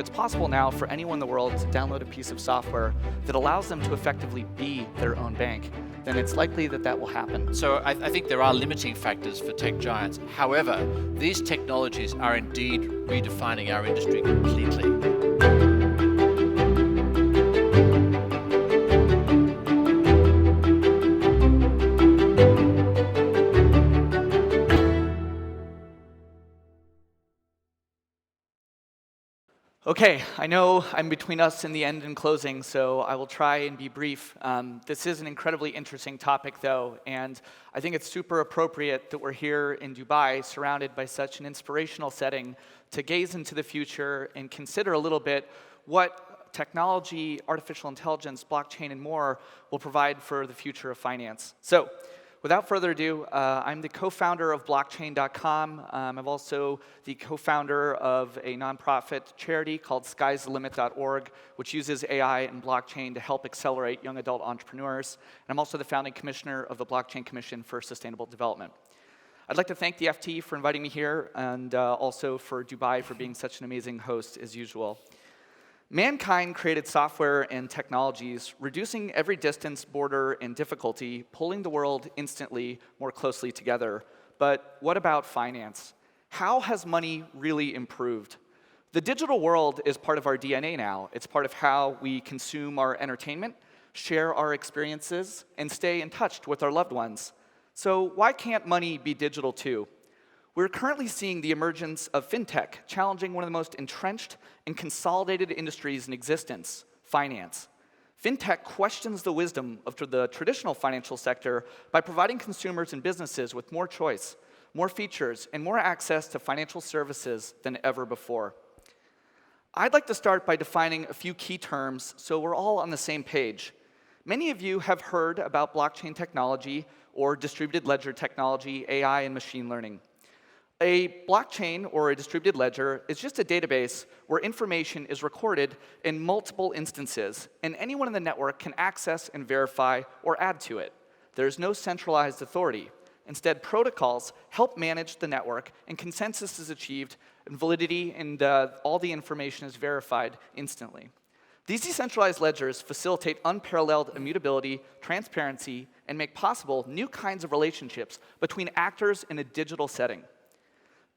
if it's possible now for anyone in the world to download a piece of software that allows them to effectively be their own bank, then it's likely that that will happen. So I think there are limiting factors for tech giants. However, these technologies are indeed redefining our industry completely. Okay, I know I'm between us and the end and closing, so I will try and be brief. This is an incredibly interesting topic, though, and I think it's super appropriate that we're here in Dubai, surrounded by such an inspirational setting, to gaze into the future and consider a little bit what technology, artificial intelligence, blockchain, and more will provide for the future of finance. So, without further ado, I'm the co-founder of blockchain.com. I'm also the co-founder of a nonprofit charity called sky'sthelimit.org, which uses AI and blockchain to help accelerate young adult entrepreneurs. And I'm also the founding commissioner of the Blockchain Commission for Sustainable Development. I'd like to thank the FT for inviting me here, and also for Dubai for being such an amazing host as usual. Mankind created software and technologies, reducing every distance, border, and difficulty, pulling the world instantly more closely together. But what about finance? How has money really improved? The digital world is part of our DNA now. It's part of how we consume our entertainment, share our experiences, and stay in touch with our loved ones. So why can't money be digital too? We're currently seeing the emergence of FinTech, challenging one of the most entrenched and consolidated industries in existence, finance. FinTech questions the wisdom of the traditional financial sector by providing consumers and businesses with more choice, more features, and more access to financial services than ever before. I'd like to start by defining a few key terms so we're all on the same page. Many of you have heard about blockchain technology or distributed ledger technology, AI, and machine learning. A blockchain, or a distributed ledger, is just a database where information is recorded in multiple instances, and anyone in the network can access and verify or add to it. There's no centralized authority. Instead, protocols help manage the network, and consensus is achieved, and validity and all the information is verified instantly. These decentralized ledgers facilitate unparalleled immutability, transparency, and make possible new kinds of relationships between actors in a digital setting.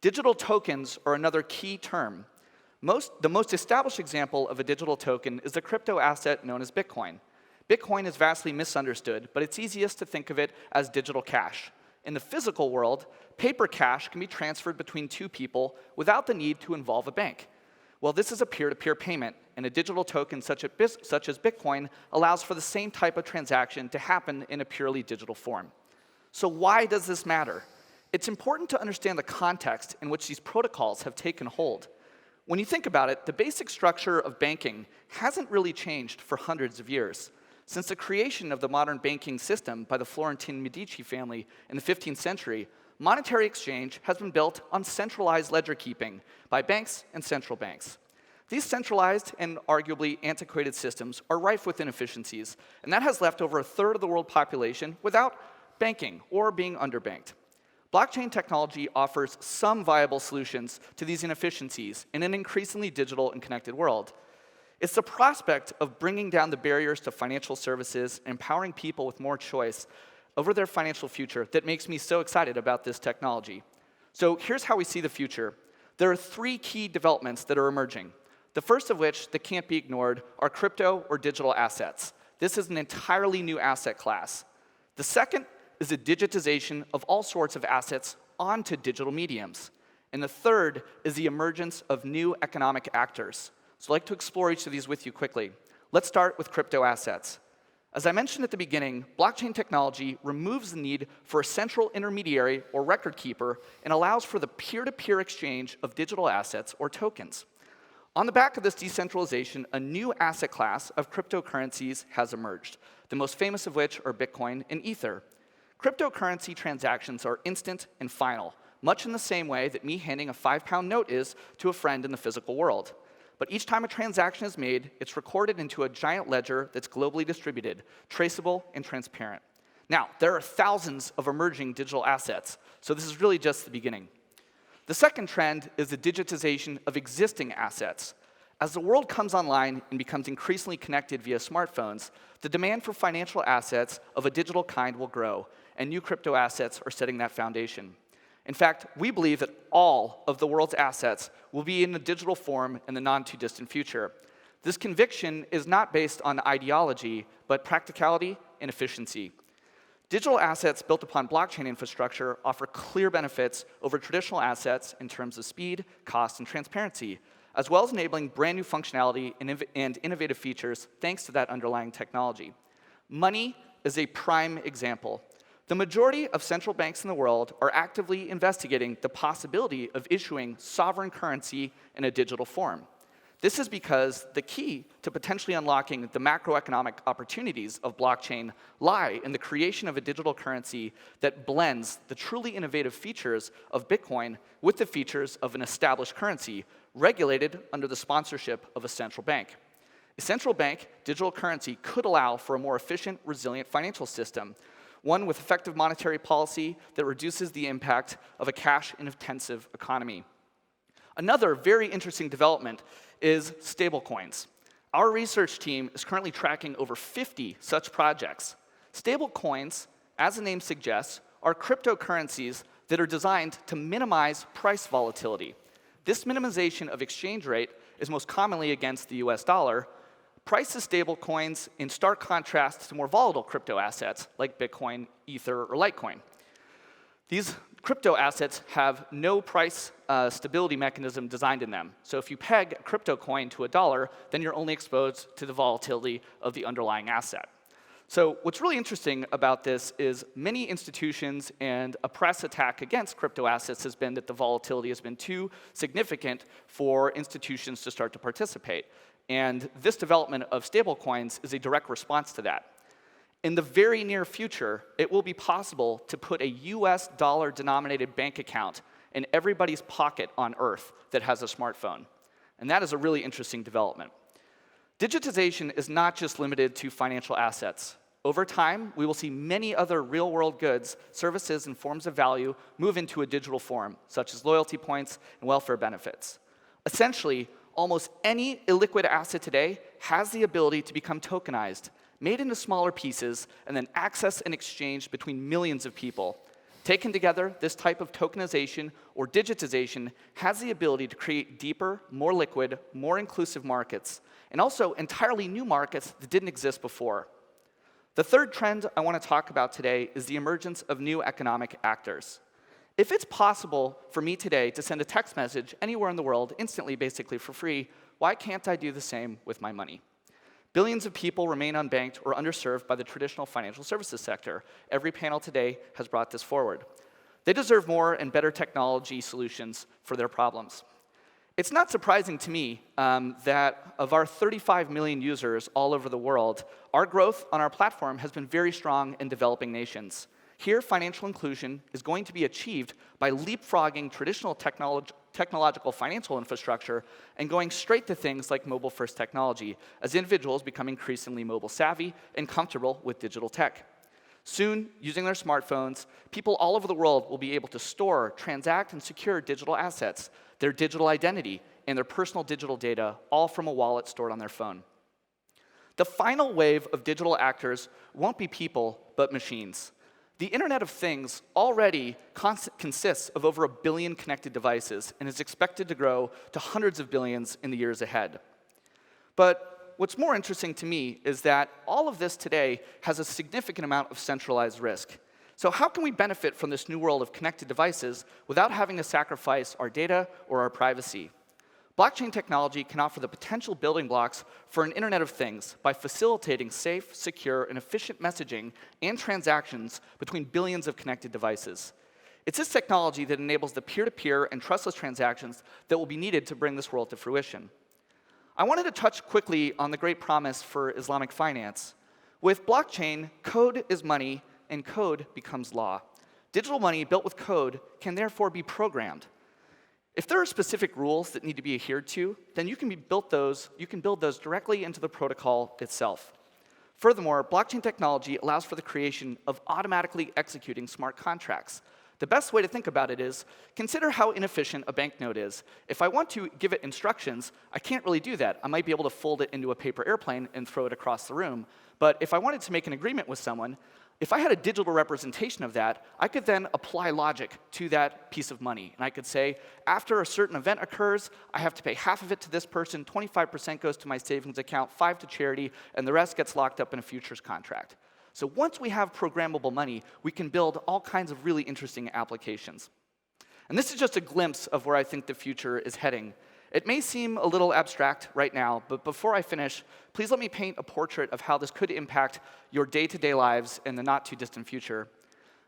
Digital tokens are another key term. The most established example of a digital token is the crypto asset known as Bitcoin. Bitcoin is vastly misunderstood, but it's easiest to think of it as digital cash. In the physical world, paper cash can be transferred between two people without the need to involve a bank. Well, this is a peer-to-peer payment, and a digital token such as Bitcoin allows for the same type of transaction to happen in a purely digital form. So why does this matter? It's important to understand the context in which these protocols have taken hold. When you think about it, the basic structure of banking hasn't really changed for hundreds of years. Since the creation of the modern banking system by the Florentine Medici family in the 15th century, monetary exchange has been built on centralized ledger keeping by banks and central banks. These centralized and arguably antiquated systems are rife with inefficiencies, and that has left over a third of the world population without banking or being underbanked. Blockchain technology offers some viable solutions to these inefficiencies in an increasingly digital and connected world. It's the prospect of bringing down the barriers to financial services and empowering people with more choice over their financial future that makes me so excited about this technology. So here's how we see the future. There are three key developments that are emerging. The first of which, that can't be ignored, are crypto or digital assets. This is an entirely new asset class. The second is the digitization of all sorts of assets onto digital mediums. And the third is the emergence of new economic actors. So I'd like to explore each of these with you quickly. Let's start with crypto assets. As I mentioned at the beginning, blockchain technology removes the need for a central intermediary or record keeper and allows for the peer-to-peer exchange of digital assets or tokens. On the back of this decentralization, a new asset class of cryptocurrencies has emerged, the most famous of which are Bitcoin and Ether. Cryptocurrency transactions are instant and final, much in the same way that me handing a £5 note is to a friend in the physical world. But each time a transaction is made, it's recorded into a giant ledger that's globally distributed, traceable, and transparent. Now, there are thousands of emerging digital assets, so this is really just the beginning. The second trend is the digitization of existing assets. As the world comes online and becomes increasingly connected via smartphones, the demand for financial assets of a digital kind will grow, and new crypto assets are setting that foundation. In fact, we believe that all of the world's assets will be in a digital form in the non-too-distant future. This conviction is not based on ideology, but practicality and efficiency. Digital assets built upon blockchain infrastructure offer clear benefits over traditional assets in terms of speed, cost, and transparency, as well as enabling brand new functionality and innovative features thanks to that underlying technology. Money is a prime example. The majority of central banks in the world are actively investigating the possibility of issuing sovereign currency in a digital form. This is because the key to potentially unlocking the macroeconomic opportunities of blockchain lie in the creation of a digital currency that blends the truly innovative features of Bitcoin with the features of an established currency, regulated under the sponsorship of a central bank. A central bank digital currency could allow for a more efficient, resilient financial system, one with effective monetary policy that reduces the impact of a cash-intensive economy. Another very interesting development is stablecoins. Our research team is currently tracking over 50 such projects. Stablecoins, as the name suggests, are cryptocurrencies that are designed to minimize price volatility. This minimization of exchange rate is most commonly against the US dollar. Prices stablecoins in stark contrast to more volatile crypto assets like Bitcoin, Ether, or Litecoin. These crypto assets have no price stability mechanism designed in them. So if you peg a crypto coin to $1, then you're only exposed to the volatility of the underlying asset. So what's really interesting about this is many institutions and a press attack against crypto assets has been that the volatility has been too significant for institutions to start to participate. And this development of stablecoins is a direct response to that. In the very near future, it will be possible to put a US dollar-denominated bank account in everybody's pocket on Earth that has a smartphone. And that is a really interesting development. Digitization is not just limited to financial assets. Over time, we will see many other real-world goods, services, and forms of value move into a digital form, such as loyalty points and welfare benefits. Essentially, almost any illiquid asset today has the ability to become tokenized, made into smaller pieces, and then accessed and exchanged between millions of people. Taken together, this type of tokenization or digitization has the ability to create deeper, more liquid, more inclusive markets, and also entirely new markets that didn't exist before. The third trend I want to talk about today is the emergence of new economic actors. If it's possible for me today to send a text message anywhere in the world instantly, basically for free, why can't I do the same with my money? Billions of people remain unbanked or underserved by the traditional financial services sector. Every panel today has brought this forward. They deserve more and better technology solutions for their problems. It's not surprising to me that of our 35 million users all over the world, our growth on our platform has been very strong in developing nations. Here, financial inclusion is going to be achieved by leapfrogging traditional technological financial infrastructure and going straight to things like mobile-first technology, as individuals become increasingly mobile-savvy and comfortable with digital tech. Soon, using their smartphones, people all over the world will be able to store, transact, and secure digital assets, their digital identity, and their personal digital data, all from a wallet stored on their phone. The final wave of digital actors won't be people, but machines. The Internet of Things already consists of over 1 billion connected devices and is expected to grow to hundreds of billions in the years ahead. But what's more interesting to me is that all of this today has a significant amount of centralized risk. So how can we benefit from this new world of connected devices without having to sacrifice our data or our privacy? Blockchain technology can offer the potential building blocks for an Internet of Things by facilitating safe, secure, and efficient messaging and transactions between billions of connected devices. It's this technology that enables the peer-to-peer and trustless transactions that will be needed to bring this world to fruition. I wanted to touch quickly on the great promise for Islamic finance. With blockchain, code is money, and code becomes law. Digital money built with code can therefore be programmed. If there are specific rules that need to be adhered to, then you can build those directly into the protocol itself. Furthermore, blockchain technology allows for the creation of automatically executing smart contracts. The best way to think about it is, consider how inefficient a banknote is. If I want to give it instructions, I can't really do that. I might be able to fold it into a paper airplane and throw it across the room. But if I wanted to make an agreement with someone, if I had a digital representation of that, I could then apply logic to that piece of money. And I could say, after a certain event occurs, I have to pay half of it to this person, 25% goes to my savings account, 5% to charity, and the rest gets locked up in a futures contract. So once we have programmable money, we can build all kinds of really interesting applications. And this is just a glimpse of where I think the future is heading. It may seem a little abstract right now, but before I finish, please let me paint a portrait of how this could impact your day-to-day lives in the not-too-distant future.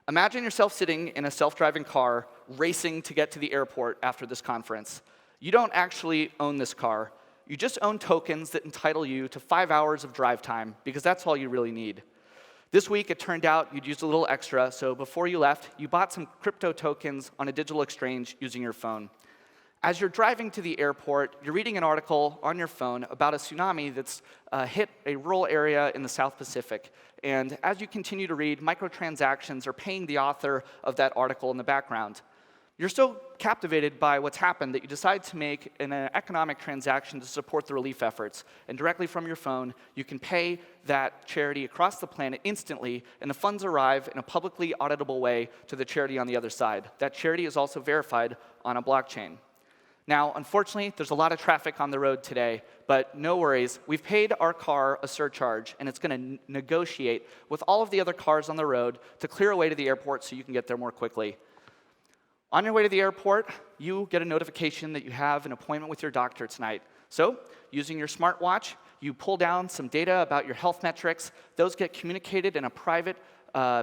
Imagine yourself sitting in a self-driving car, racing to get to the airport after this conference. You don't actually own this car. You just own tokens that entitle you to 5 hours of drive time, because that's all you really need. This week, it turned out you'd used a little extra, so before you left, you bought some crypto tokens on a digital exchange using your phone. As you're driving to the airport, you're reading an article on your phone about a tsunami that's hit a rural area in the South Pacific. And as you continue to read, microtransactions are paying the author of that article in the background. You're so captivated by what's happened that you decide to make an economic transaction to support the relief efforts. And directly from your phone, you can pay that charity across the planet instantly, and the funds arrive in a publicly auditable way to the charity on the other side. That charity is also verified on a blockchain. Now, unfortunately, there's a lot of traffic on the road today, but no worries. We've paid our car a surcharge, and it's going to negotiate with all of the other cars on the road to clear a way to the airport so you can get there more quickly. On your way to the airport, you get a notification that you have an appointment with your doctor tonight. So, using your smartwatch, you pull down some data about your health metrics. Those get communicated in a private,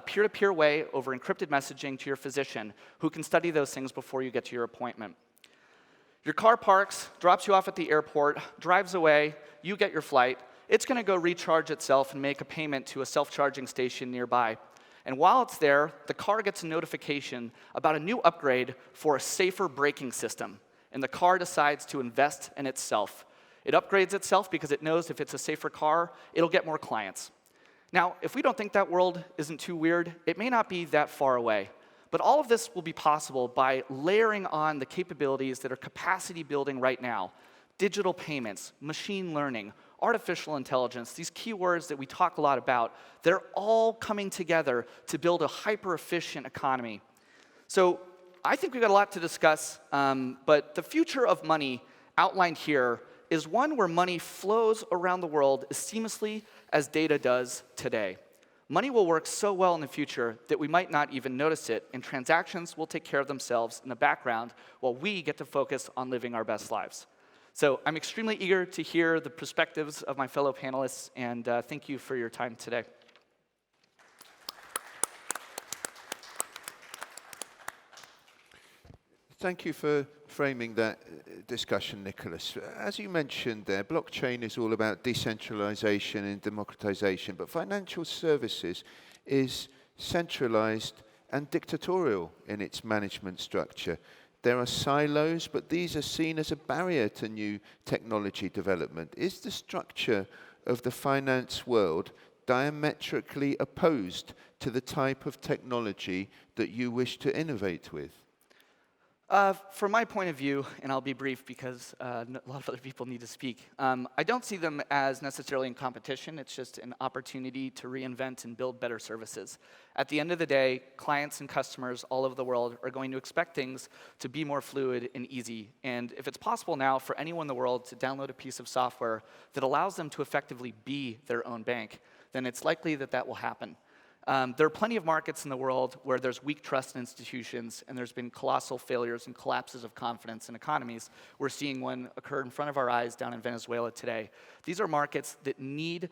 peer-to-peer way over encrypted messaging to your physician, who can study those things before you get to your appointment. Your car parks, drops you off at the airport, drives away, you get your flight. It's going to go recharge itself and make a payment to a self-charging station nearby. And while it's there, the car gets a notification about a new upgrade for a safer braking system. And the car decides to invest in itself. It upgrades itself because it knows if it's a safer car, it'll get more clients. Now, if we don't think that world isn't too weird, it may not be that far away. But all of this will be possible by layering on the capabilities that are capacity building right now. Digital payments, machine learning, artificial intelligence, these keywords that we talk a lot about, they're all coming together to build a hyper-efficient economy. So I think we've got a lot to discuss, but the future of money outlined here is one where money flows around the world as seamlessly as data does today. Money will work so well in the future that we might not even notice it, and transactions will take care of themselves in the background while we get to focus on living our best lives. So I'm extremely eager to hear the perspectives of my fellow panelists, and thank you for your time today. Thank you for framing that discussion, Nicolas. As you mentioned there, blockchain is all about decentralization and democratization, but financial services is centralized and dictatorial in its management structure. There are silos, but these are seen as a barrier to new technology development. Is the structure of the finance world diametrically opposed to the type of technology that you wish to innovate with? From my point of view, and I'll be brief because a lot of other people need to speak, I don't see them as necessarily in competition. It's just an opportunity to reinvent and build better services. At the end of the day, clients and customers all over the world are going to expect things to be more fluid and easy. And if it's possible now for anyone in the world to download a piece of software that allows them to effectively be their own bank, then it's likely that that will happen. There are plenty of markets in the world where there's weak trust in institutions, and there's been colossal failures and collapses of confidence in economies. We're seeing one occur in front of our eyes down in Venezuela today. These are markets that need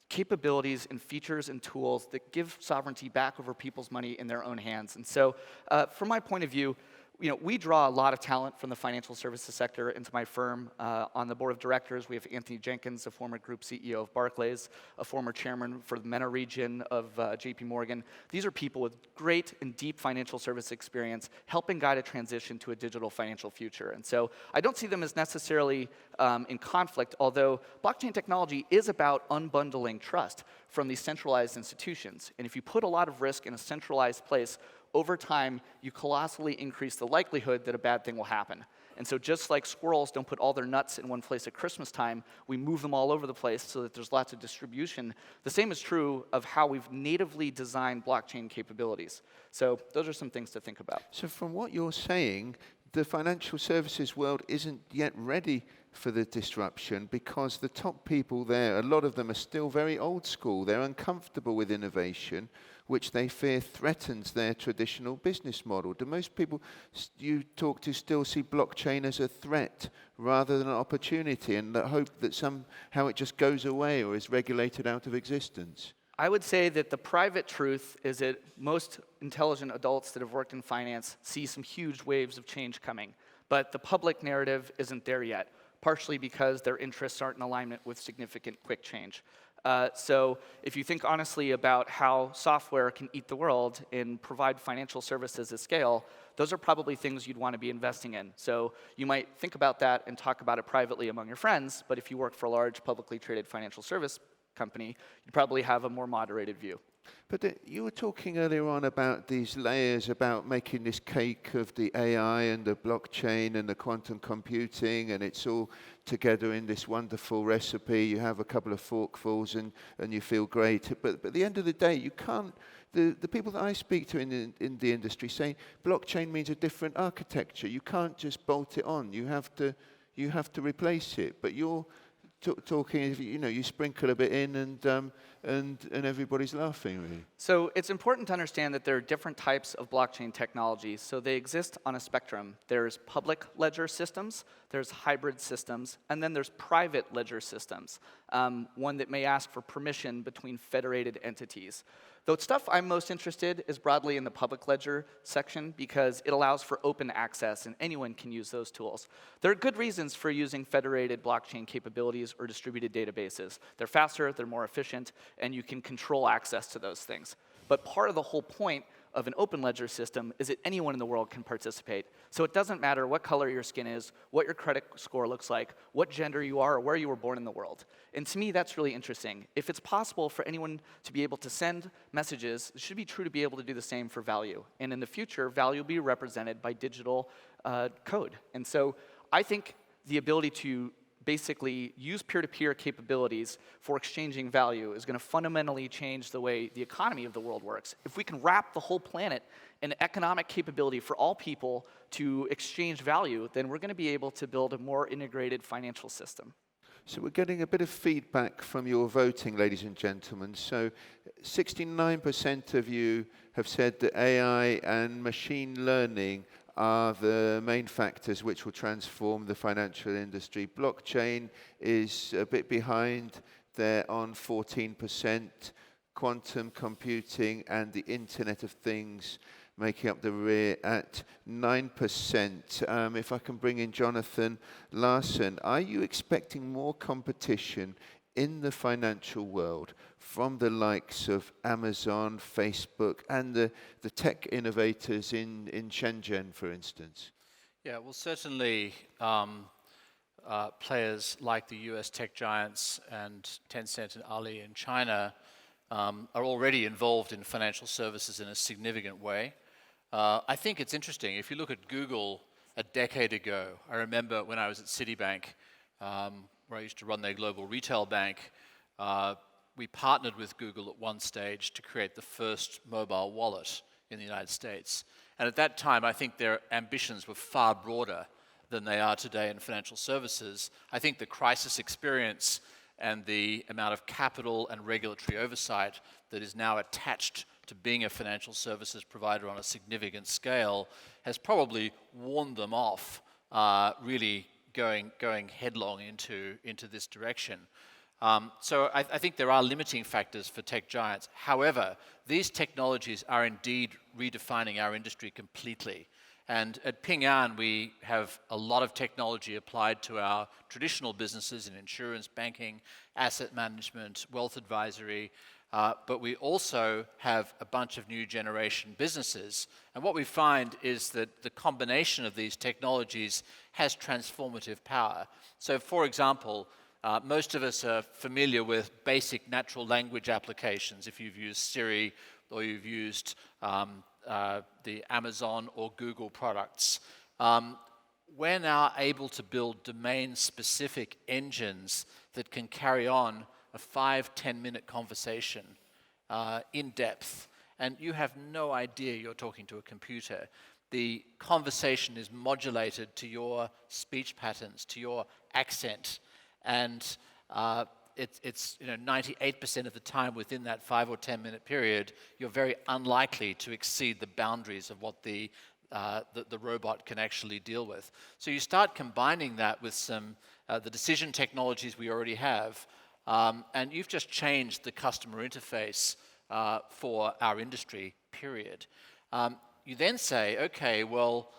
capabilities and features and tools that give sovereignty back over people's money in their own hands. And so, from my point of view, we draw a lot of talent from the financial services sector into my firm. On the board of directors, we have Anthony Jenkins, a former group CEO of Barclays, a former chairman for the MENA region of JP Morgan. These are people with great and deep financial service experience, helping guide a transition to a digital financial future. And so I don't see them as necessarily in conflict, although blockchain technology is about unbundling trust from these centralized institutions. And if you put a lot of risk in a centralized place, over time, you colossally increase the likelihood that a bad thing will happen. And so just like squirrels don't put all their nuts in one place at Christmas time, we move them all over the place so that there's lots of distribution. The same is true of how we've natively designed blockchain capabilities. So those are some things to think about. So from what you're saying, the financial services world isn't yet ready for the disruption because the top people there, a lot of them are still very old school. They're uncomfortable with innovation, which they fear threatens their traditional business model. Do most people you talk to still see blockchain as a threat rather than an opportunity and hope that somehow it just goes away or is regulated out of existence? I would say that the private truth is that most intelligent adults that have worked in finance see some huge waves of change coming. But the public narrative isn't there yet, partially because their interests aren't in alignment with significant quick change. So if you think honestly about how software can eat the world and provide financial services at scale, those are probably things you'd want to be investing in. So you might think about that and talk about it privately among your friends, but if you work for a large publicly traded financial service company, you probably have a more moderated view. But you were talking earlier on about these layers, about making this cake of the AI and the blockchain and the quantum computing, and it's all together in this wonderful recipe. You have a couple of forkfuls and you feel great. But at the end of the day, you can't, the people that I speak to in the industry say blockchain means a different architecture. You can't just bolt it on. You have to replace it. But you're talking, you sprinkle a bit in and everybody's laughing, really. So it's important to understand that there are different types of blockchain technology. So they exist on a spectrum. There's public ledger systems, there's hybrid systems, and then there's private ledger systems, one that may ask for permission between federated entities. The stuff I'm most interested is broadly in the public ledger section because it allows for open access and anyone can use those tools. There are good reasons for using federated blockchain capabilities or distributed databases. They're faster, they're more efficient, and you can control access to those things. But part of the whole point of an open ledger system is that anyone in the world can participate. So it doesn't matter what color your skin is, what your credit score looks like, what gender you are, or where you were born in the world. And to me, that's really interesting. If it's possible for anyone to be able to send messages, it should be true to be able to do the same for value. And in the future, value will be represented by digital code. And so I think the ability to basically use peer-to-peer capabilities for exchanging value is going to fundamentally change the way the economy of the world works. If we can wrap the whole planet in economic capability for all people to exchange value, then we're going to be able to build a more integrated financial system. So we're getting a bit of feedback from your voting, ladies and gentlemen. So 69% of you have said that AI and machine learning are the main factors which will transform the financial industry. Blockchain is a bit behind there on 14%. Quantum computing and the Internet of Things making up the rear at 9%. If I can bring in Jonathan Larsen, are you expecting more competition in the financial world from the likes of Amazon, Facebook, and the tech innovators in Shenzhen, for instance? Yeah, well, certainly players like the US tech giants and Tencent and Ali in China are already involved in financial services in a significant way. I think it's interesting. If you look at Google a decade ago, I remember when I was at Citibank, where I used to run their global retail bank, we partnered with Google at one stage to create the first mobile wallet in the United States. And at that time, I think their ambitions were far broader than they are today in financial services. I think the crisis experience and the amount of capital and regulatory oversight that is now attached to being a financial services provider on a significant scale has probably warned them off really going headlong into this direction. So I think there are limiting factors for tech giants. However, these technologies are indeed redefining our industry completely. And at Ping An, we have a lot of technology applied to our traditional businesses in insurance, banking, asset management, wealth advisory, but we also have a bunch of new generation businesses. And what we find is that the combination of these technologies has transformative power. So for example, most of us are familiar with basic natural language applications. If you've used Siri or you've used the Amazon or Google products. We're now able to build domain-specific engines that can carry on a 5-10 minute conversation in depth, and you have no idea you're talking to a computer. The conversation is modulated to your speech patterns, to your accent, and it's 98% of the time within that 5 or 10 minute period, you're very unlikely to exceed the boundaries of what the robot can actually deal with. So you start combining that with some the decision technologies we already have, and you've just changed the customer interface for our industry, period. You then say, okay, well,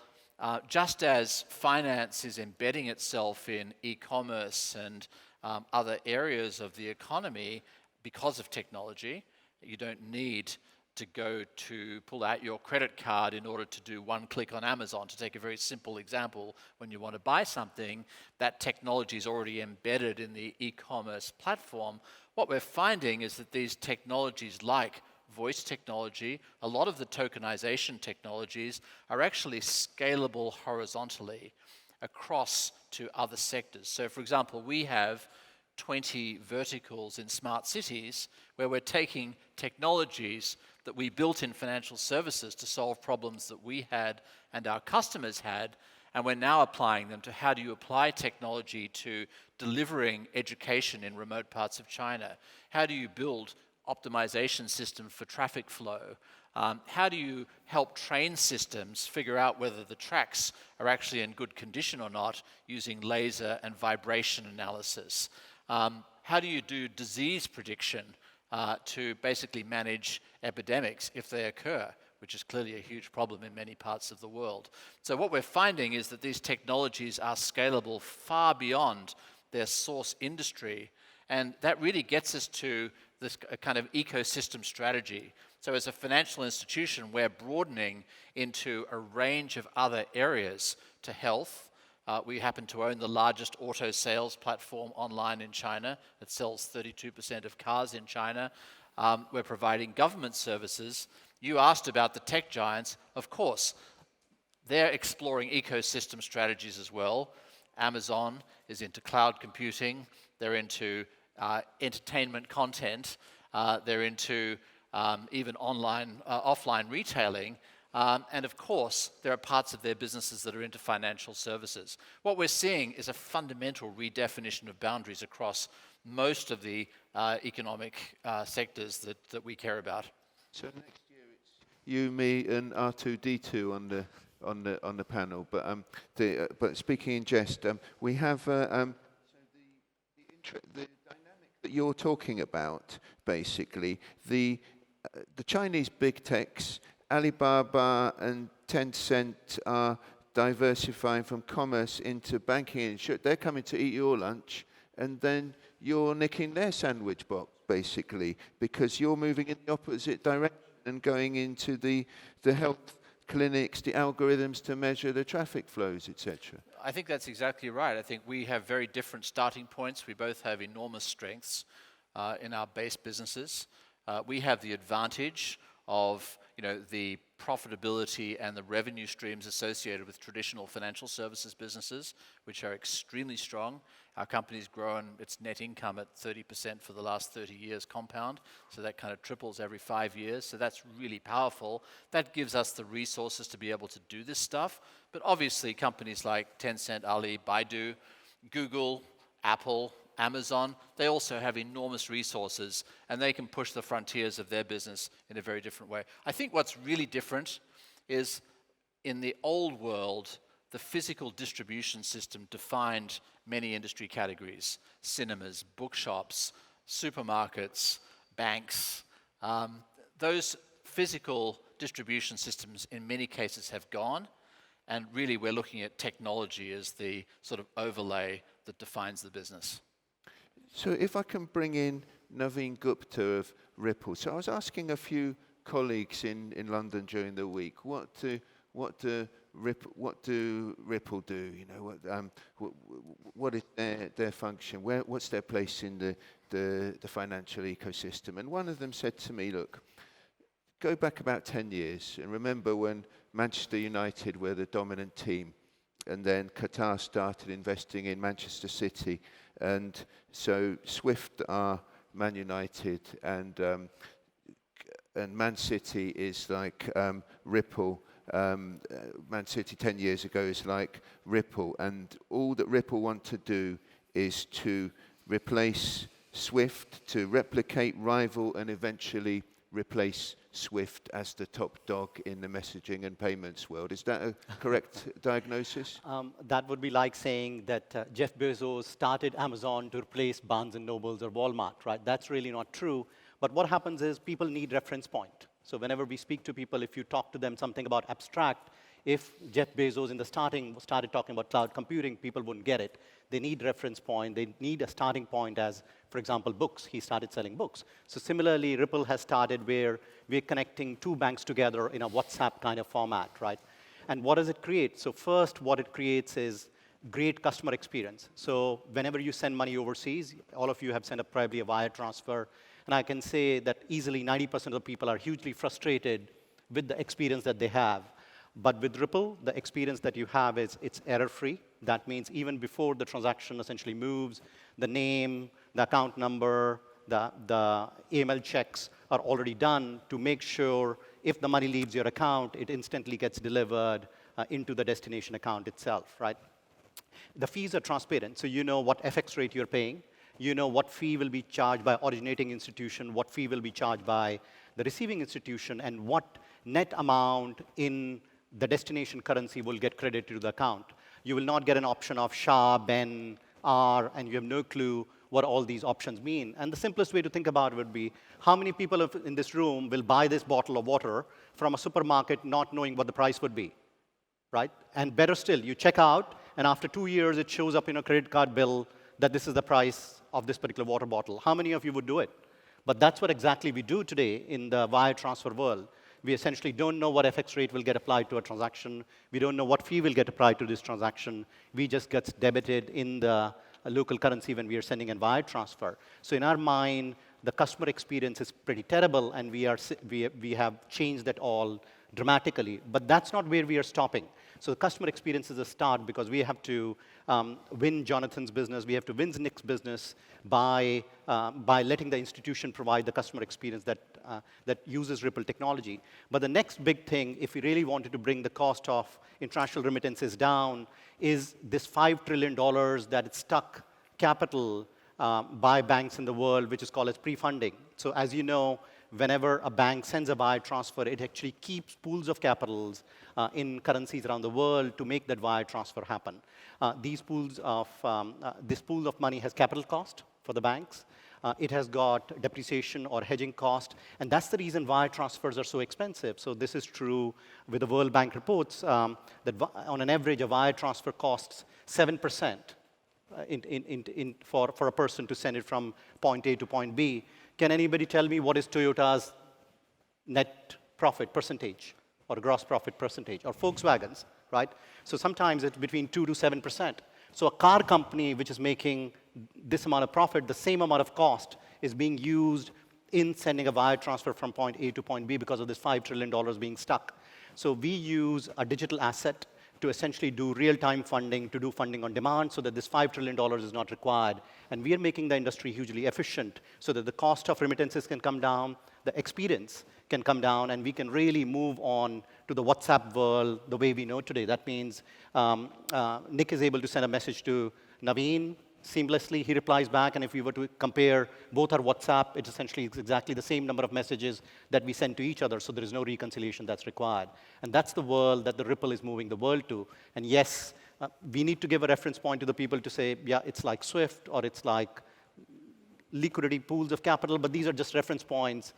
just as finance is embedding itself in e-commerce and other areas of the economy because of technology, you don't need to go to pull out your credit card in order to do one click on Amazon. To take a very simple example, when you want to buy something, that technology is already embedded in the e-commerce platform. What we're finding is that these technologies like voice technology, a lot of the tokenization technologies are actually scalable horizontally across to other sectors. So for example, we have 20 verticals in smart cities where we're taking technologies that we built in financial services to solve problems that we had and our customers had, and we're now applying them to how do you apply technology to delivering education in remote parts of China? How do you build optimization systems for traffic flow? How do you help train systems figure out whether the tracks are actually in good condition or not using laser and vibration analysis? How do you do disease prediction to basically manage epidemics if they occur, which is clearly a huge problem in many parts of the world? So what we're finding is that these technologies are scalable far beyond their source industry, and that really gets us to this kind of ecosystem strategy. So as a financial institution, we're broadening into a range of other areas to health. We happen to own the largest auto sales platform online in China. It sells 32% of cars in China. We're providing government services. You asked about the tech giants. Of course, they're exploring ecosystem strategies as well. Amazon is into cloud computing. They're into entertainment content. They're into even online, offline retailing. And of course, there are parts of their businesses that are into financial services. What we're seeing is a fundamental redefinition of boundaries across most of the economic sectors that we care about. So next year it's you, me, and R2D2 on the panel. But speaking in jest, we have the dynamic that you're talking about. Basically, the Chinese big techs, Alibaba and Tencent, are diversifying from commerce into banking. They're coming to eat your lunch, and then you're nicking their sandwich box, basically, because you're moving in the opposite direction and going into the health clinics, the algorithms to measure the traffic flows, etc. I think that's exactly right. I think we have very different starting points. We both have enormous strengths in our base businesses. We have the advantage of the profitability and the revenue streams associated with traditional financial services businesses, which are extremely strong. Our company's grown its net income at 30% for the last 30 years compound, so that kind of triples every 5 years, so that's really powerful. That gives us the resources to be able to do this stuff, but obviously companies like Tencent, Ali, Baidu, Google, Apple, Amazon, they also have enormous resources, and they can push the frontiers of their business in a very different way. I think what's really different is in the old world, the physical distribution system defined many industry categories: cinemas, bookshops, supermarkets, banks. Those physical distribution systems in many cases have gone, and really we're looking at technology as the sort of overlay that defines the business. So if I can bring in Navin Gupta of Ripple. So I was asking a few colleagues in London during the week, what do Ripple do? What is their function? What's their place in the financial ecosystem? And one of them said to me, look, go back about 10 years and remember when Manchester United were the dominant team, and then Qatar started investing in Manchester City, and so SWIFT are Man United, and Man City is like Ripple. Man City 10 years ago is like Ripple, and all that Ripple want to do is to replace SWIFT, to replicate, rival, and eventually replace SWIFT as the top dog in the messaging and payments world. Is that a correct diagnosis? That would be like saying that Jeff Bezos started Amazon to replace Barnes & Nobles or Walmart, right? That's really not true. But what happens is people need reference point. So whenever we speak to people, if you talk to them something about abstract, if Jeff Bezos in the starting started talking about cloud computing, people wouldn't get it. They need reference point. They need a starting point as, for example, books. He started selling books. So similarly, Ripple has started where we're connecting two banks together in a WhatsApp kind of format, right? And what does it create? So first, what it creates is great customer experience. So whenever you send money overseas, all of you have sent probably a wire transfer, and I can say that easily 90% of the people are hugely frustrated with the experience that they have. But with Ripple, the experience that you have is it's error-free. That means even before the transaction essentially moves, the name, the account number, the AML checks are already done to make sure if the money leaves your account, it instantly gets delivered into the destination account itself, right? The fees are transparent, so you know what FX rate you're paying. You know what fee will be charged by originating institution, what fee will be charged by the receiving institution, and what net amount in the destination currency will get credited to the account. You will not get an option of SHA, BEN, R, and you have no clue what all these options mean. And the simplest way to think about it would be, how many people in this room will buy this bottle of water from a supermarket not knowing what the price would be, right? And better still, you check out, and after 2 years, it shows up in a credit card bill that this is the price of this particular water bottle. How many of you would do it? But that's what exactly we do today in the wire transfer world. We essentially don't know what FX rate will get applied to a transaction. We don't know what fee will get applied to this transaction. We just get debited in the local currency when we are sending a wire transfer. So in our mind, the customer experience is pretty terrible, and we have changed that all dramatically. But that's not where we are stopping. So the customer experience is a start because we have to win Jonathan's business. We have to win Nick's business by letting the institution provide the customer experience that uses Ripple technology. But the next big thing, if we really wanted to bring the cost of international remittances down, is this $5 trillion that is stuck capital by banks in the world, which is called as pre-funding. So as you know, whenever a bank sends a wire transfer, it actually keeps pools of capitals in currencies around the world to make that wire transfer happen. This pool of money has capital cost for the banks. It has got depreciation or hedging cost, and that's the reason wire transfers are so expensive. So this is true with the World Bank reports that on an average, a wire transfer costs 7% for a person to send it from point A to point B. Can anybody tell me what is Toyota's net profit percentage or gross profit percentage, or Volkswagen's, right? So sometimes it's between 2 to 7%. So a car company which is making this amount of profit, the same amount of cost is being used in sending a wire transfer from point A to point B because of this $5 trillion being stuck. So we use a digital asset to essentially do real-time funding, to do funding on demand, so that this $5 trillion is not required. And we are making the industry hugely efficient so that the cost of remittances can come down, the experience can come down, and we can really move on to the WhatsApp world the way we know today. That means Nick is able to send a message to Navin seamlessly. He replies back, and if we were to compare both our WhatsApp, it's essentially exactly the same number of messages that we send to each other, so there is no reconciliation that's required. And that's the world that the Ripple is moving the world to. And yes, we need to give a reference point to the people to say, yeah, it's like SWIFT, or it's like liquidity pools of capital, but these are just reference points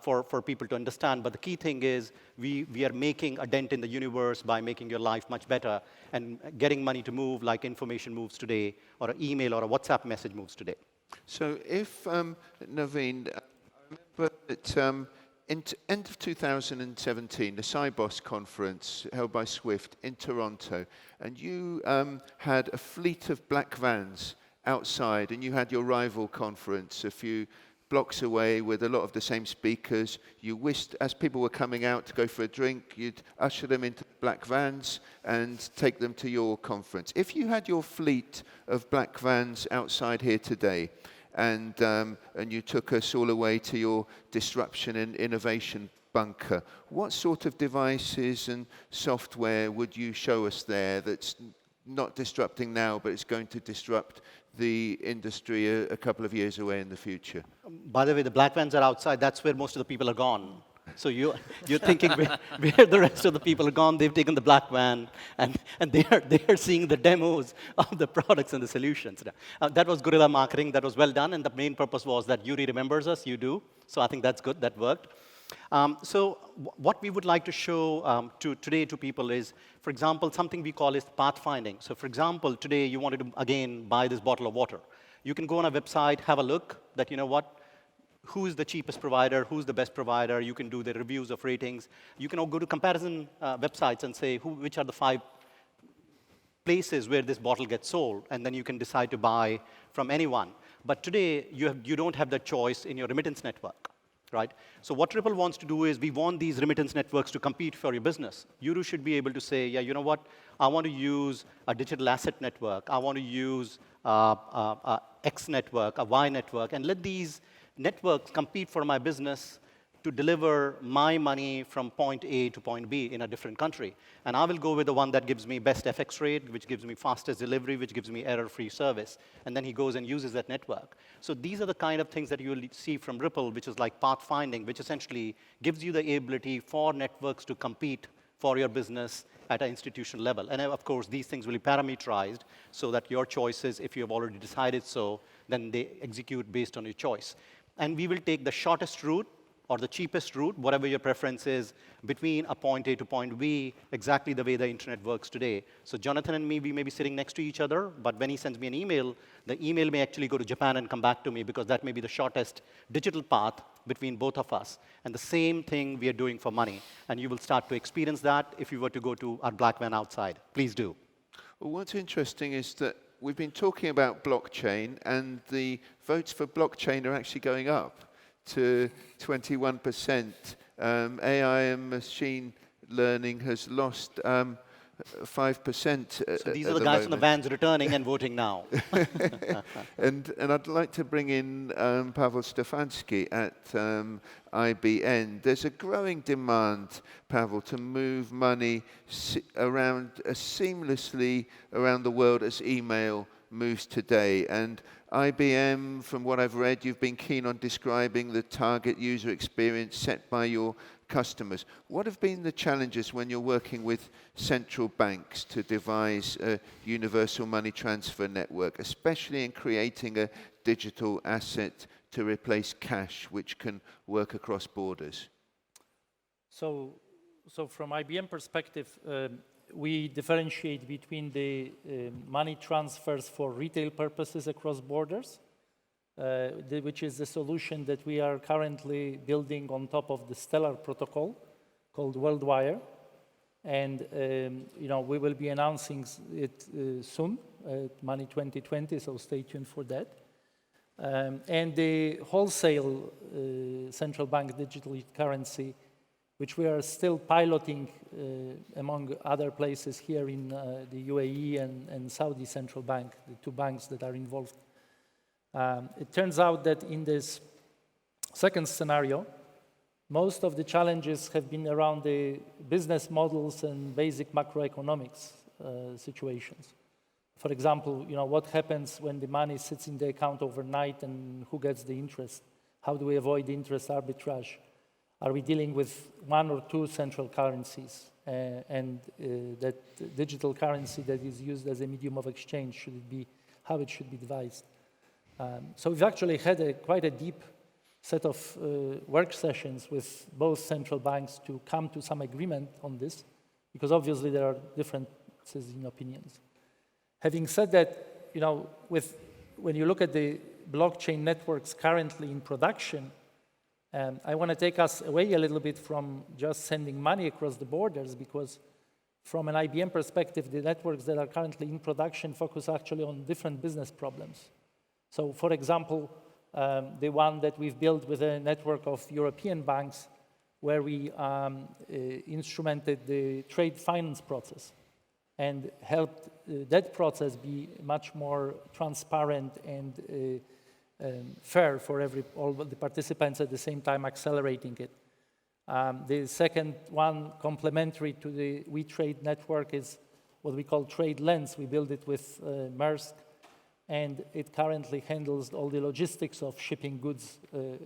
for people to understand. But the key thing is we are making a dent in the universe by making your life much better and getting money to move like information moves today, or an email or a WhatsApp message moves today. So if, Navin, I remember that end of 2017, the Cybos conference held by SWIFT in Toronto, and you had a fleet of black vans outside, and you had your rival conference a few blocks away with a lot of the same speakers. You wished, as people were coming out to go for a drink, you'd usher them into black vans and take them to your conference. If you had your fleet of black vans outside here today, and you took us all the way to your disruption and innovation bunker, what sort of devices and software would you show us there that's not disrupting now, but it's going to disrupt the industry a couple of years away in the future? By the way, the black vans are outside. That's where most of the people are gone. So you're thinking where the rest of the people are gone. They've taken the black van, and they are seeing the demos of the products and the solutions. That was guerrilla marketing. That was well done, and the main purpose was that Yuri remembers us. You do. So I think that's good. That worked. So what we would like to show today to people is, for example, something we call is pathfinding. So for example, today you wanted to, again, buy this bottle of water. You can go on a website, have a look that, you know what, who is the cheapest provider, who's the best provider. You can do the reviews of ratings. You can go to comparison websites and say, which are the 5 places where this bottle gets sold, and then you can decide to buy from anyone. But today, you don't have that choice in your remittance network. Right? So what Ripple wants to do is we want these remittance networks to compete for your business. You should be able to say, yeah, you know what? I want to use a digital asset network. I want to use a X network, a Y network, and let these networks compete for my business to deliver my money from point A to point B in a different country. And I will go with the one that gives me best FX rate, which gives me fastest delivery, which gives me error-free service. And then he goes and uses that network. So these are the kind of things that you will see from Ripple, which is like pathfinding, which essentially gives you the ability for networks to compete for your business at an institutional level. And of course, these things will be parameterized so that your choices, if you have already decided so, then they execute based on your choice. And we will take the shortest route or the cheapest route, whatever your preference is, between a point A to point B, exactly the way the internet works today. So Jonathan and me, we may be sitting next to each other, but when he sends me an email, the email may actually go to Japan and come back to me, because that may be the shortest digital path between both of us. And the same thing we are doing for money. And you will start to experience that if you were to go to our black van outside. Please do. Well, what's interesting is that we've been talking about blockchain, and the votes for blockchain are actually going up to 21%. AI and machine learning has lost 5%. So these are the guys from the vans returning and voting now. And I'd like to bring in Pawel Stefanski at IBN. There's a growing demand, Pawel, to move money around seamlessly around the world as email moves today. And IBM, from what I've read, you've been keen on describing the target user experience set by your customers. What have been the challenges when you're working with central banks to devise a universal money transfer network, especially in creating a digital asset to replace cash, which can work across borders? So from IBM perspective, we differentiate between the money transfers for retail purposes across borders, which is the solution that we are currently building on top of the Stellar protocol called WorldWire. And we will be announcing it soon at Money 2020, so stay tuned for that. And the wholesale central bank digital currency, which we are still piloting among other places here in the UAE and Saudi Central Bank, the 2 banks that are involved. It turns out that in this second scenario, most of the challenges have been around the business models and basic macroeconomics situations. For example, what happens when the money sits in the account overnight and who gets the interest? How do we avoid interest arbitrage? Are we dealing with 1 or 2 central currencies? And that digital currency that is used as a medium of exchange, should it be how it should be devised? So we've actually had quite a deep set of work sessions with both central banks to come to some agreement on this, because obviously there are differences in opinions. Having said that, when you look at the blockchain networks currently in production, I want to take us away a little bit from just sending money across the borders, because from an IBM perspective, the networks that are currently in production focus actually on different business problems. So for example, the one that we've built with a network of European banks, where we instrumented the trade finance process and helped that process be much more transparent and fair for all the participants, at the same time accelerating it. The second one, complementary to the WeTrade network, is what we call Trade Lens. We built it with Maersk, and it currently handles all the logistics of shipping goods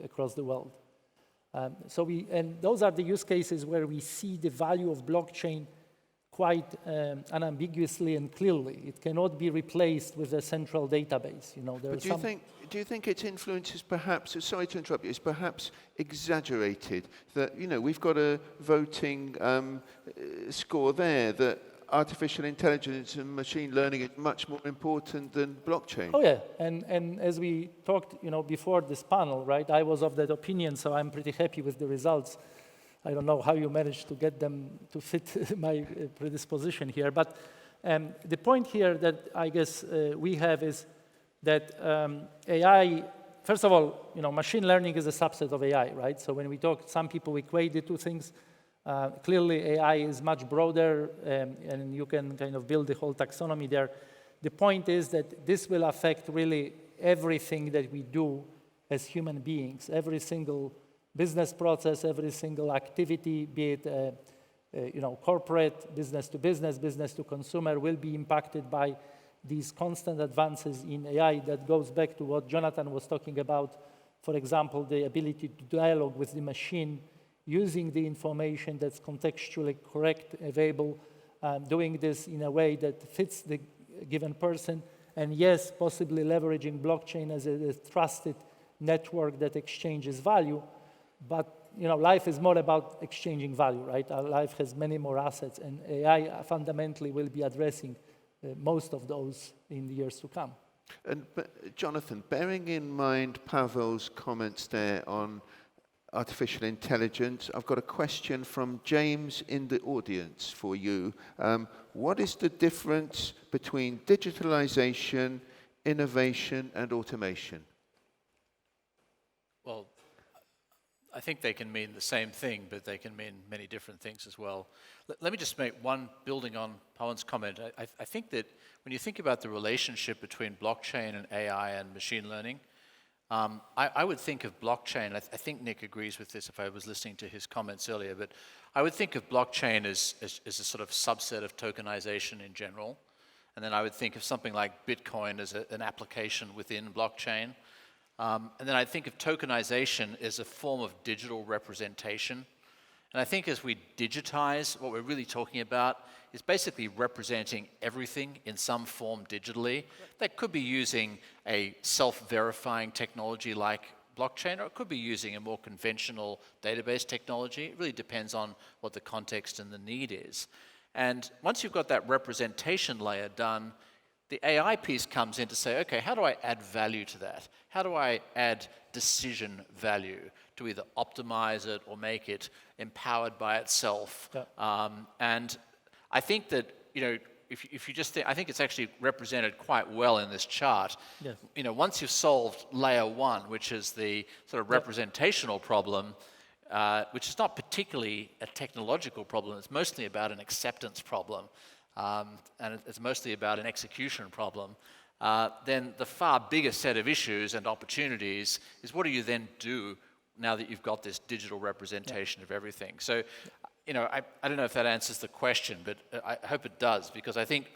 across the world. And those are the use cases where we see the value of blockchain quite unambiguously and clearly. It cannot be replaced with a central database. But do you think its influence is perhaps, sorry to interrupt you, is perhaps exaggerated? That, we've got a voting score there that artificial intelligence and machine learning is much more important than blockchain. Oh yeah, and as we talked, before this panel, right? I was of that opinion, so I'm pretty happy with the results. I don't know how you managed to get them to fit my predisposition here, but the point here that I guess we have is that AI. First of all, machine learning is a subset of AI, right? So when we talk, some people equate the two things. Clearly, AI is much broader, and you can kind of build the whole taxonomy there. The point is that this will affect really everything that we do as human beings. Every single business process, every single activity, be it corporate, business to business, business to consumer, will be impacted by these constant advances in AI. That goes back to what Jonathan was talking about. For example, the ability to dialogue with the machine, using the information that's contextually correct, available, doing this in a way that fits the given person, and yes, possibly leveraging blockchain as a trusted network that exchanges value. But life is more about exchanging value, right? Our life has many more assets, and AI fundamentally will be addressing most of those in the years to come. And Jonathan, bearing in mind Pawel's comments there on artificial intelligence, I've got a question from James in the audience for you. What is the difference between digitalization, innovation, and automation? Well, I think they can mean the same thing, but they can mean many different things as well. Let me just make one, building on Pawel's comment. I think that when you think about the relationship between blockchain and AI and machine learning, I would think of blockchain, I think Nick agrees with this if I was listening to his comments earlier, but I would think of blockchain as a sort of subset of tokenization in general. And then I would think of something like Bitcoin as an application within blockchain. And then I think of tokenization as a form of digital representation. And I think as we digitize, what we're really talking about is basically representing everything in some form digitally. That could be using a self-verifying technology like blockchain, or it could be using a more conventional database technology. It really depends on what the context and the need is. And once you've got that representation layer done, the AI piece comes in to say, okay, how do I add value to that? How do I add decision value to either optimize it or make it empowered by itself? Yeah. And I think that, if you just think, I think it's actually represented quite well in this chart. Yes. Once you've solved layer one, which is the sort of representational problem, which is not particularly a technological problem, it's mostly about an acceptance problem. And it's mostly about an execution problem, then the far bigger set of issues and opportunities is what do you then do now that you've got this digital representation of everything? So, I don't know if that answers the question, but I hope it does, because I think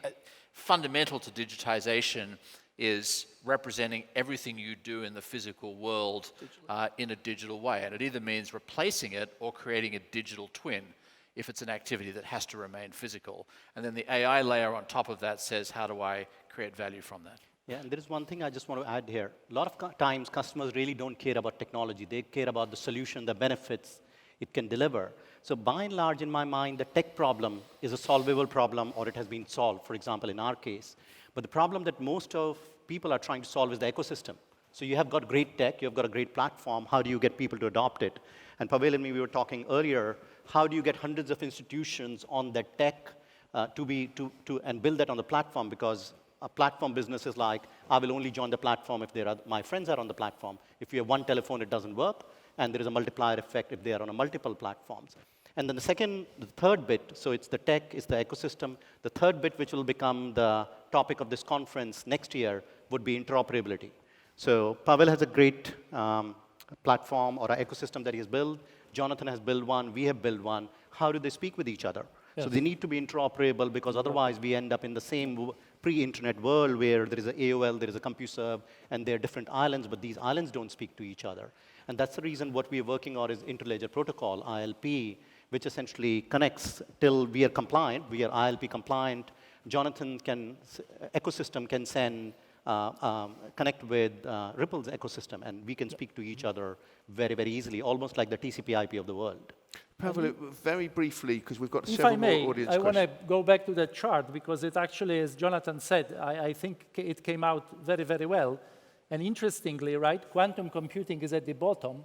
fundamental to digitization is representing everything you do in the physical world in a digital way. And it either means replacing it or creating a digital twin, if it's an activity that has to remain physical. And then the AI layer on top of that says, how do I create value from that? Yeah, and there is one thing I just want to add here. A lot of times, customers really don't care about technology. They care about the solution, the benefits it can deliver. So by and large, in my mind, the tech problem is a solvable problem, or it has been solved, for example, in our case. But the problem that most of people are trying to solve is the ecosystem. So you have got great tech, you have got a great platform. How do you get people to adopt it? And Pawel and me, we were talking earlier, how do you get hundreds of institutions on that tech and build that on the platform? Because platform business is like, I will only join the platform if my friends are on the platform. If you have one telephone, it doesn't work. And there is a multiplier effect if they are on multiple platforms. And then the third bit, so it's the tech, it's the ecosystem. The third bit, which will become the topic of this conference next year, would be interoperability. So Pawel has a great platform or an ecosystem that he has built. Jonathan has built one. We have built one. How do they speak with each other? Yes. So they need to be interoperable, because otherwise we end up in the same pre-internet world where there is an AOL, there is a CompuServe, and there are different islands, but these islands don't speak to each other. And that's the reason what we are working on is Interledger Protocol, ILP, which essentially connects till we are compliant. We are ILP compliant. Jonathan ecosystem can send, connect with Ripple's ecosystem, and we can speak to each other very, very easily, almost like the TCP/IP of the world. Pawel, very briefly, because we've got several more audience questions. I want to go back to that chart, because it actually, as Jonathan said, I think it came out very, very well. And interestingly, right, quantum computing is at the bottom.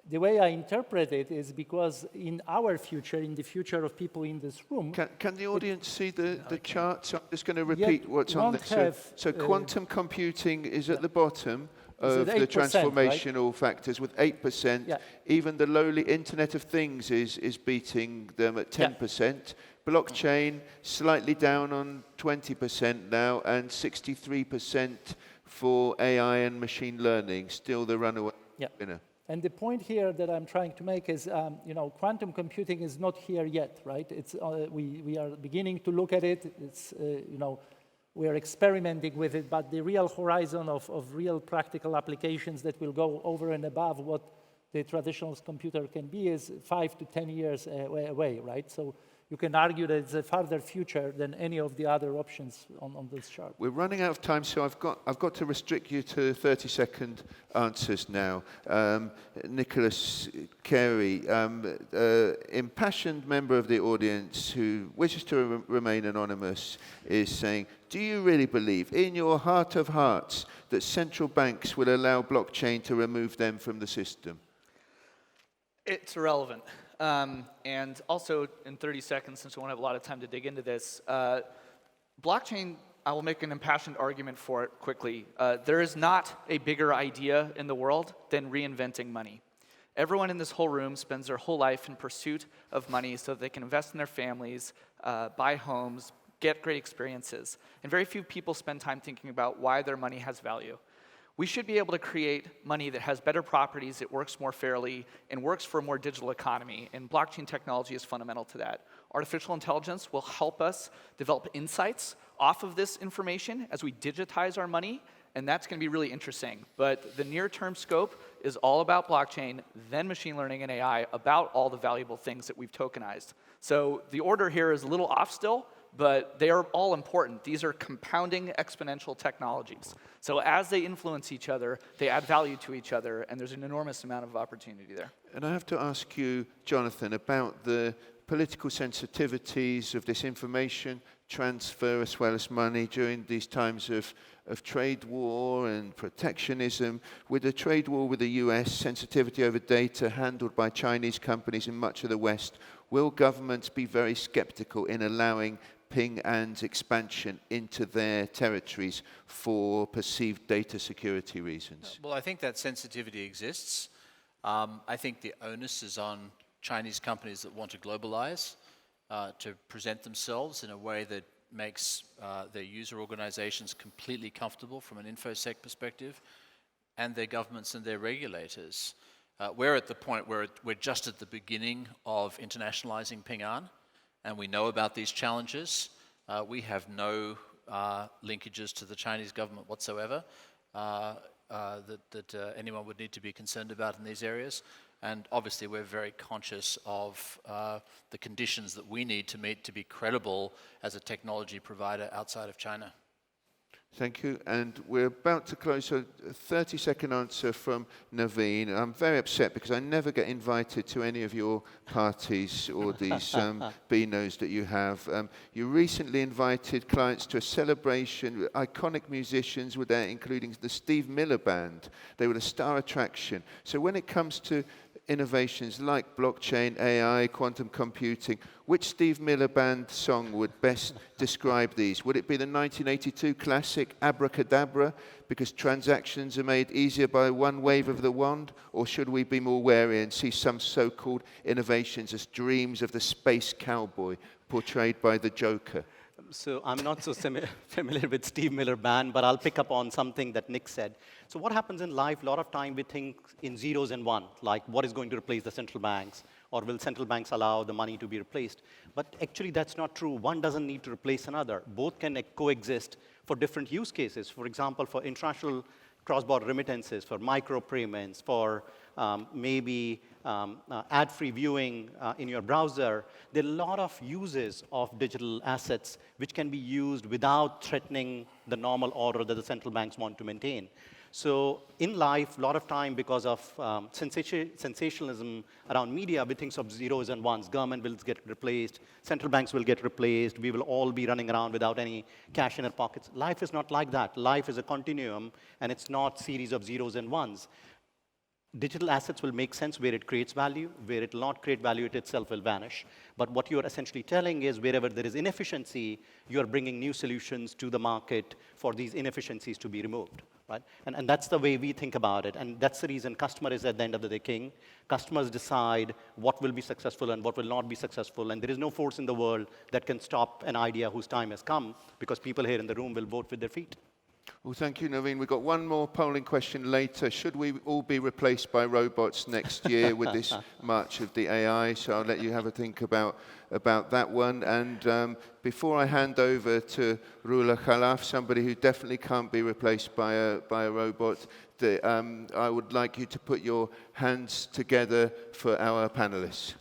The way I interpret it is because in our future, in the future of people in this room... Can the audience see the chart? So I'm just going to repeat what's on there. So quantum computing is at the bottom of the transformational factors with 8%. Yeah. Even the lowly Internet of Things is beating them at 10%. Yeah. Blockchain slightly down on 20% now, and 63% for AI and machine learning, still the runaway winner. And the point here that I'm trying to make is, quantum computing is not here yet, right? It's we are beginning to look at it. It's we are experimenting with it, but the real horizon of real practical applications that will go over and above what the traditional computer can be is 5 to 10 years away, right? So you can argue that it's a farther future than any of the other options on this chart. We're running out of time, so I've got to restrict you to 30-second answers now. Nicolas Cary, impassioned member of the audience who wishes to remain anonymous, is saying, do you really believe, in your heart of hearts, that central banks will allow blockchain to remove them from the system? It's irrelevant. And also, in 30 seconds, since we won't have a lot of time to dig into this, blockchain, I will make an impassioned argument for it quickly. There is not a bigger idea in the world than reinventing money. Everyone in this whole room spends their whole life in pursuit of money so that they can invest in their families, buy homes, get great experiences. And very few people spend time thinking about why their money has value. We should be able to create money that has better properties, it works more fairly, and works for a more digital economy. And blockchain technology is fundamental to that. Artificial intelligence will help us develop insights off of this information as we digitize our money, and that's going to be really interesting. But the near-term scope is all about blockchain, then machine learning and AI, about all the valuable things that we've tokenized. So the order here is a little off still, but they are all important. These are compounding exponential technologies. So as they influence each other, they add value to each other, and there's an enormous amount of opportunity there. And I have to ask you, Jonathan, about the political sensitivities of this information transfer as well as money during these times of trade war and protectionism. With the trade war with the US, sensitivity over data handled by Chinese companies in much of the West, will governments be very skeptical in allowing Ping An's expansion into their territories for perceived data security reasons? Well, I think that sensitivity exists. I think the onus is on Chinese companies that want to globalize to present themselves in a way that makes their user organizations completely comfortable from an InfoSec perspective, and their governments and their regulators. We're at the point where we're just at the beginning of internationalizing Ping An, and we know about these challenges. We have no linkages to the Chinese government whatsoever that anyone would need to be concerned about in these areas. And obviously, we're very conscious of the conditions that we need to meet to be credible as a technology provider outside of China. Thank you. And we're about to close. So a 30-second answer from Navin. I'm very upset because I never get invited to any of your parties or these Beanos that you have. You recently invited clients to a celebration with iconic musicians with including the Steve Miller Band. They were the star attraction. So when it comes to innovations like blockchain, AI, quantum computing, which Steve Miller Band song would best describe these? Would it be the 1982 classic Abracadabra, because transactions are made easier by one wave of the wand? Or should we be more wary and see some so-called innovations as dreams of the space cowboy portrayed by the Joker? So I'm not so familiar with Steve Miller Band, but I'll pick up on something that Nick said. So what happens in life, a lot of time we think in zeros and one, like what is going to replace the central banks, or will central banks allow the money to be replaced? But actually that's not true. One doesn't need to replace another. Both can coexist for different use cases. For example, for international cross-border remittances, for micro-payments, for maybe ad-free viewing in your browser. There are a lot of uses of digital assets which can be used without threatening the normal order that the central banks want to maintain. So in life, a lot of time, because of sensationalism around media, we think of zeros and ones. Government will get replaced, central banks will get replaced, we will all be running around without any cash in our pockets. Life is not like that. Life is a continuum, and it's not series of zeros and ones. Digital assets will make sense where it creates value. Where it will not create value, it itself will vanish. But what you're essentially telling is wherever there is inefficiency, you're bringing new solutions to the market for these inefficiencies to be removed. Right? And that's the way we think about it. And that's the reason customer is at the end of the day king. Customers decide what will be successful and what will not be successful. And there is no force in the world that can stop an idea whose time has come, because people here in the room will vote with their feet. Well, thank you, Navin. We've got one more polling question later. Should we all be replaced by robots next year with this much of the AI? So I'll let you have a think about that one. And before I hand over to Rula Khalaf, somebody who definitely can't be replaced by a robot, I would like you to put your hands together for our panelists.